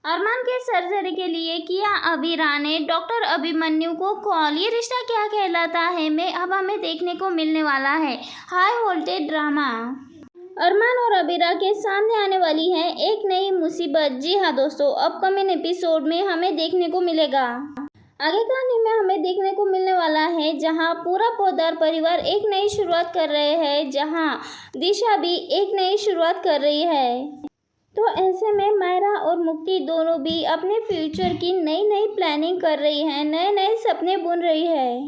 अरमान के सर्जरी के लिए किया अबीरा ने डॉक्टर अभिमन्यु को कॉल। ये रिश्ता क्या कहलाता है में अब हमें देखने को मिलने वाला है हाई वोल्टेज ड्रामा। अरमान और अबीरा के सामने आने वाली है एक नई मुसीबत। जी हाँ दोस्तों, अपकमिंग एपिसोड में हमें देखने को मिलेगा। आगे कहानी में हमें देखने को मिलने वाला है जहां पूरा पोद्दार परिवार एक नई शुरुआत कर रहे हैं, जहां दिशा भी एक नई शुरुआत कर रही है। तो ऐसे में मायरा और मुक्ति दोनों भी अपने फ्यूचर की नई नई प्लानिंग कर रही हैं, नए नए सपने बुन रही है।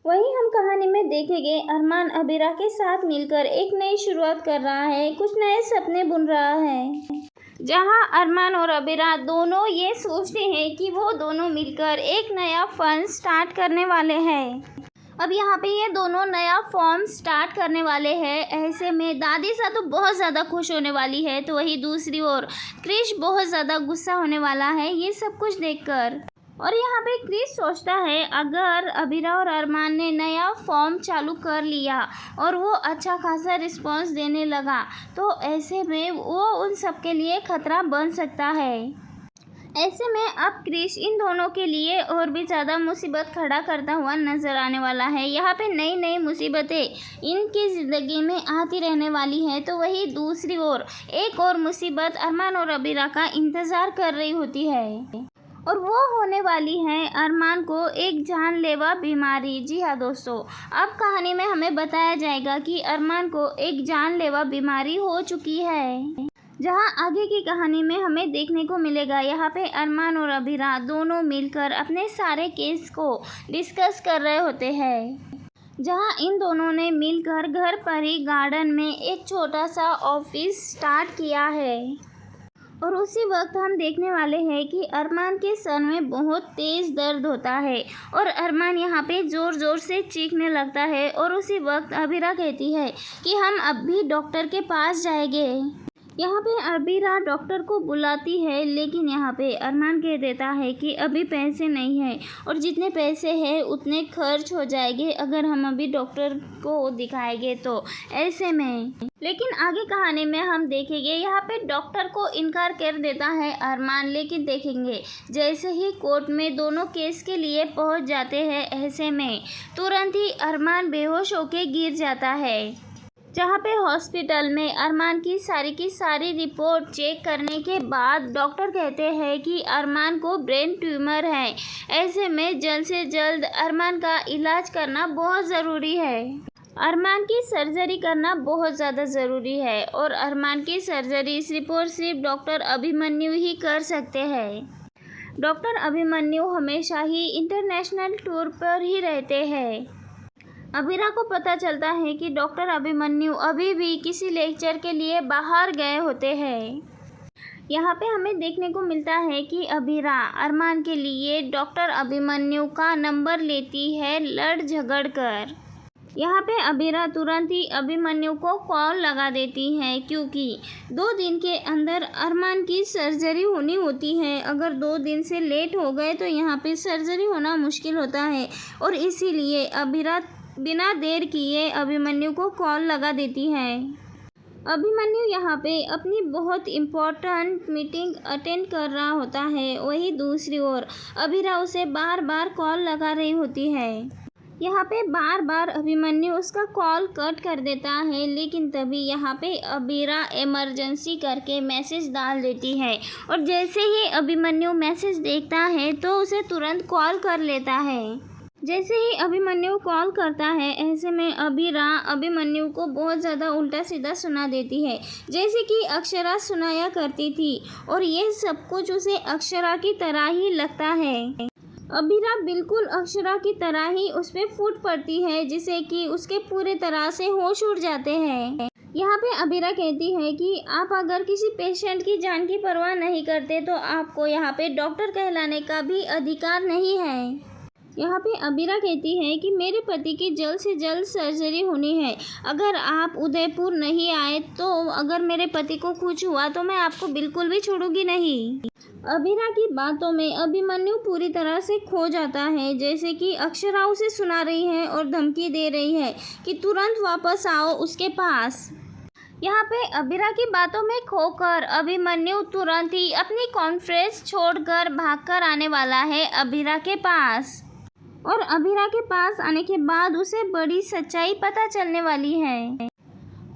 वहीं हम कहानी में देखेंगे अरमान अबीरा के साथ मिलकर एक नई शुरुआत कर रहा है, कुछ नए सपने बुन रहा है। जहां अरमान और अबीरा दोनों ये सोचते हैं कि वो दोनों मिलकर एक नया फन स्टार्ट करने वाले हैं। अब यहाँ पे ये दोनों नया फॉर्म स्टार्ट करने वाले हैं। ऐसे में दादी सा तो बहुत ज़्यादा खुश होने वाली है, तो वही दूसरी ओर क्रिश बहुत ज़्यादा गुस्सा होने वाला है ये सब कुछ देखकर। और यहाँ पे क्रिश सोचता है अगर अबीरा और अरमान ने नया फॉर्म चालू कर लिया और वो अच्छा खासा रिस्पॉन्स देने लगा तो ऐसे में वो उन सब के लिए खतरा बन सकता है। ऐसे में अब क्रिश इन दोनों के लिए और भी ज़्यादा मुसीबत खड़ा करता हुआ नज़र आने वाला है। यहाँ पे नई नई मुसीबतें इनकी ज़िंदगी में आती रहने वाली है, तो वही दूसरी ओर एक और मुसीबत अरमान और अबीरा का इंतज़ार कर रही होती है और वो होने वाली है अरमान को एक जानलेवा बीमारी। जी हाँ दोस्तों, अब कहानी में हमें बताया जाएगा कि अरमान को एक जानलेवा बीमारी हो चुकी है। जहां आगे की कहानी में हमें देखने को मिलेगा यहाँ पे अरमान और अबीरा दोनों मिलकर अपने सारे केस को डिस्कस कर रहे होते हैं। जहां इन दोनों ने मिलकर घर पर ही गार्डन में एक छोटा सा ऑफिस स्टार्ट किया है और उसी वक्त हम देखने वाले हैं कि अरमान के सर में बहुत तेज़ दर्द होता है और अरमान यहाँ पे ज़ोर ज़ोर से चीखने लगता है और उसी वक्त अबीरा कहती है कि हम अब भी डॉक्टर के पास जाएंगे। यहाँ पे अबीरा डॉक्टर को बुलाती है, लेकिन यहाँ पे अरमान कह देता है कि अभी पैसे नहीं है और जितने पैसे हैं उतने खर्च हो जाएंगे अगर हम अभी डॉक्टर को दिखाएंगे तो। ऐसे में लेकिन आगे कहानी में हम देखेंगे यहाँ पे डॉक्टर को इनकार कर देता है अरमान, लेकिन देखेंगे जैसे ही कोर्ट में दोनों केस के लिए पहुँच जाते हैं ऐसे में तुरंत ही अरमान बेहोश होके गिर जाता है। जहाँ पे हॉस्पिटल में अरमान की सारी रिपोर्ट चेक करने के बाद डॉक्टर कहते हैं कि अरमान को ब्रेन ट्यूमर है। ऐसे में जल्द से जल्द अरमान का इलाज करना बहुत ज़रूरी है। अरमान की सर्जरी करना बहुत ज़्यादा ज़रूरी है और अरमान की सर्जरी सिर्फ और सिर्फ डॉक्टर अभिमन्यु ही कर सकते हैं। डॉक्टर अभिमन्यु हमेशा ही इंटरनेशनल टूर पर ही रहते हैं। अबीरा को पता चलता है कि डॉक्टर अभिमन्यु अभी भी किसी लेक्चर के लिए बाहर गए होते हैं। यहाँ पे हमें देखने को मिलता है कि अबीरा अरमान के लिए डॉक्टर अभिमन्यु का नंबर लेती है लड़ झगड़ कर। यहाँ पे अबीरा तुरंत ही अभिमन्यु को कॉल लगा देती है क्योंकि 2 दिन के अंदर अरमान की सर्जरी होनी होती है। अगर 2 दिन से लेट हो गए तो यहाँ पे सर्जरी होना मुश्किल होता है और इसीलिए अबीरा बिना देर किए अभिमन्यु को कॉल लगा देती है। अभिमन्यु यहाँ पे अपनी बहुत इम्पोर्टेंट मीटिंग अटेंड कर रहा होता है, वही दूसरी ओर अबीरा उसे बार बार कॉल लगा रही होती है। यहाँ पे बार बार अभिमन्यु उसका कॉल कट कर देता है, लेकिन तभी यहाँ पे अबीरा इमरजेंसी करके मैसेज डाल देती है और जैसे ही अभिमन्यु मैसेज देखता है तो उसे तुरंत कॉल कर लेता है। जैसे ही अभिमन्यु कॉल करता है ऐसे में अबीरा अभिमन्यु को बहुत ज़्यादा उल्टा सीधा सुना देती है, जैसे कि अक्षरा सुनाया करती थी और ये सब कुछ उसे अक्षरा की तरह ही लगता है। अबीरा बिल्कुल अक्षरा की तरह ही उस पर फूट पड़ती है, जिसे कि उसके पूरे तरह से होश उड़ जाते हैं। यहाँ पे अबीरा कहती है कि आप अगर किसी पेशेंट की जान की परवाह नहीं करते तो आपको यहाँ पे डॉक्टर कहलाने का भी अधिकार नहीं है। यहाँ पे अबीरा कहती है कि मेरे पति की जल्द से जल्द सर्जरी होनी है, अगर आप उदयपुर नहीं आए तो अगर मेरे पति को कुछ हुआ तो मैं आपको बिल्कुल भी छोड़ूंगी नहीं। अबीरा की बातों में अभिमन्यु पूरी तरह से खो जाता है, जैसे कि अक्षरा उसे सुना रही है और धमकी दे रही है कि तुरंत वापस आओ उसके पास। यहाँ पे अबीरा की बातों में खोकर अभिमन्यु तुरंत ही अपनी कॉन्फ्रेंस छोड़कर भागकर आने वाला है अबीरा के पास। और अबीरा के पास आने के बाद उसे बड़ी सच्चाई पता चलने वाली है।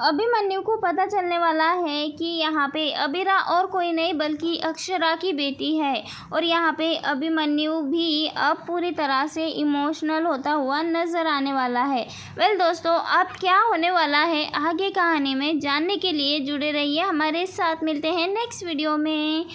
अभिमन्यु को पता चलने वाला है कि यहाँ पे अबीरा और कोई नहीं बल्कि अक्षरा की बेटी है। और यहाँ पे अभिमन्यु भी अब पूरी तरह से इमोशनल होता हुआ नज़र आने वाला है। वेल दोस्तों, अब क्या होने वाला है आगे कहानी में जानने के लिए जुड़े रहिए हमारे साथ। मिलते हैं नेक्स्ट वीडियो में।